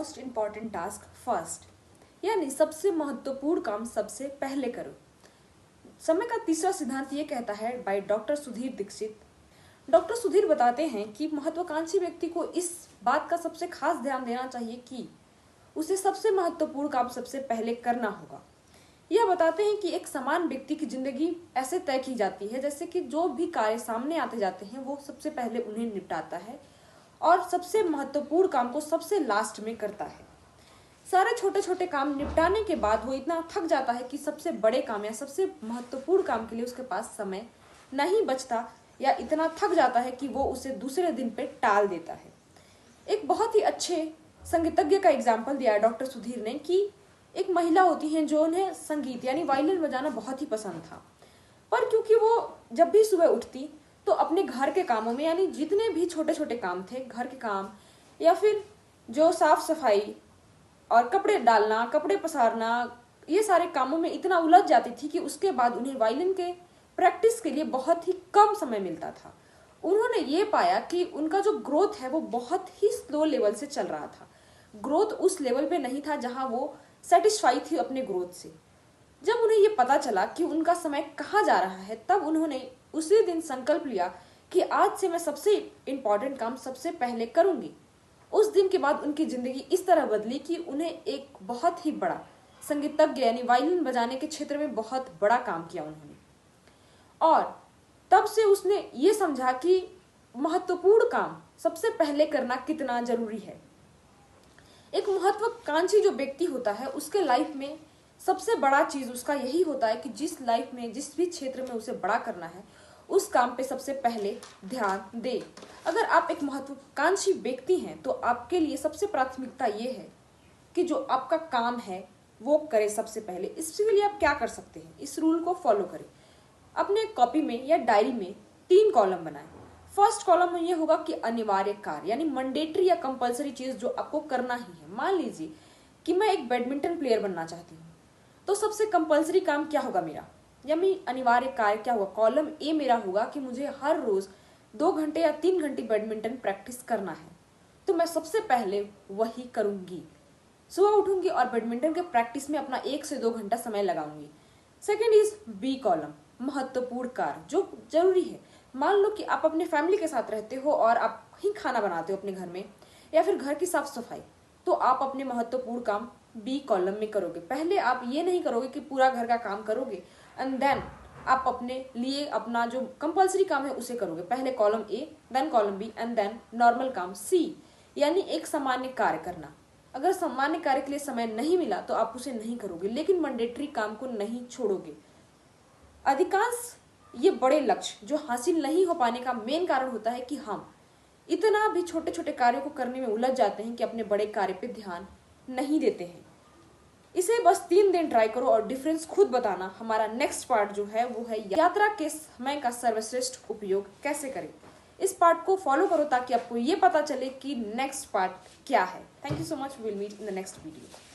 Most important task first, यानी सबसे महत्वपूर्ण काम सबसे पहले करो। समय का तीसरा सिद्धांत ये कहता है by doctor Sudhir Dixit. Doctor Sudhir बताते हैं कि महत्वाकांक्षी व्यक्ति को इस बात का सबसे खास ध्यान देना चाहिए कि उसे सबसे महत्वपूर्ण काम सबसे पहले करना होगा। यह बताते हैं कि एक समान व्यक्ति की जिंदगी ऐसे तय की जाती है जैसे कि जो भी कार्य सामने आते जाते हैं वो सबसे पहले उन्हें निपटाता है और सबसे महत्वपूर्ण काम को सबसे लास्ट में करता है। सारे छोटे छोटे काम निपटाने के बाद वो इतना थक जाता है कि सबसे बड़े काम या सबसे महत्वपूर्ण काम के लिए उसके पास समय नहीं बचता या इतना थक जाता है कि वो उसे दूसरे दिन पे टाल देता है। एक बहुत ही अच्छे संगीतज्ञ का एग्जाम्पल दिया है डॉक्टर सुधीर ने कि एक महिला होती हैं जो उन्हें संगीत यानी वायलिन बजाना बहुत ही पसंद था, पर क्योंकि वो जब भी सुबह उठती तो अपने घर के कामों में यानी जितने भी छोटे छोटे काम थे, घर के काम या फिर जो साफ सफाई और कपड़े डालना, कपड़े पसारना, ये सारे कामों में इतना उलझ जाती थी कि उसके बाद उन्हें वायलिन के प्रैक्टिस के लिए बहुत ही कम समय मिलता था। उन्होंने ये पाया कि उनका जो ग्रोथ है वो बहुत ही स्लो लेवल से चल रहा था। ग्रोथ उस लेवल पे नहीं था जहां वो सेटिस्फाई थी अपने ग्रोथ से। जब उन्हें ये पता चला कि उनका समय कहाँ जा रहा है, तब उन्होंने उसी दिन संकल्प लिया कि आज से मैं सबसे इम्पोर्टेंट काम सबसे पहले करूंगी। उस दिन के बाद उनकी जिंदगी इस तरह बदली कि उन्हें एक बहुत ही बड़ा संगीतज्ञ यानी वायलिन बजाने के क्षेत्र में बहुत बड़ा काम किया उन्होंने। और तब से उसने ये समझा कि महत्वपूर्ण काम सबसे पहले करना कितना जरूरी है। एक महत्वाकांक्षी जो व्यक्ति होता है उसके लाइफ में सबसे बड़ा चीज उसका यही होता है कि जिस लाइफ में जिस भी क्षेत्र में उसे बड़ा करना है उस काम पे सबसे पहले ध्यान दे। अगर आप एक महत्वाकांक्षी व्यक्ति हैं तो आपके लिए सबसे प्राथमिकता ये है कि जो आपका काम है वो करे सबसे पहले। इसके लिए आप क्या कर सकते हैं, इस रूल को फॉलो करें। अपने कॉपी में या डायरी में 3 कॉलम बनाएं। फर्स्ट कॉलम में ये होगा कि अनिवार्य कार्य यानी मैंडेटरी या कंपलसरी चीज जो आपको करना ही है। मान लीजिए कि मैं एक बैडमिंटन प्लेयर बनना चाहती हूँ, तो सबसे कंपलसरी काम क्या होगा मेरा, या मैं अनिवार्य कार्य क्या होगा, कॉलम ए मेरा होगा कि मुझे हर रोज 2 घंटे या 3 घंटे बैडमिंटन प्रैक्टिस करना है, तो मैं सबसे पहले वही करूंगी। सुबह उठूंगी और बैडमिंटन के प्रैक्टिस में अपना 1 से 2 घंटा समय लगाऊंगी। सेकेंड इज बी कॉलम, महत्वपूर्ण कार्य जो जरूरी है। मान लो कि आप अपने फैमिली के साथ रहते हो और आप ही खाना बनाते हो अपने घर में या फिर घर की साफ सफाई, तो आप अपने महत्वपूर्ण काम बी कॉलम में करोगे। पहले आप ये नहीं करोगे कि पूरा घर का काम करोगे एंड देन आप अपने लिए अपना जो कंपलसरी काम है उसे करोगे। पहले column A, then column B and then normal काम सी, यानी एक सामान्य कार्य करना। अगर सामान्य कार्य के लिए समय नहीं मिला तो आप उसे नहीं करोगे, लेकिन मैंडेटरी काम को नहीं छोड़ोगे। अधिकांश ये बड़े लक्ष्य जो हासिल नहीं हो पाने का मेन कारण होता है कि हम इतना भी छोटे छोटे कार्यों को करने में उलझ जाते हैं कि अपने बड़े कार्य पे ध्यान नहीं देते हैं। इसे बस 3 दिन ट्राई करो और डिफरेंस खुद बताना। हमारा नेक्स्ट पार्ट जो है वो है यात्रा के समय का सर्वश्रेष्ठ उपयोग कैसे करें। इस पार्ट को फॉलो करो ताकि आपको ये पता चले कि नेक्स्ट पार्ट क्या है। Thank you so much, will meet in the next video.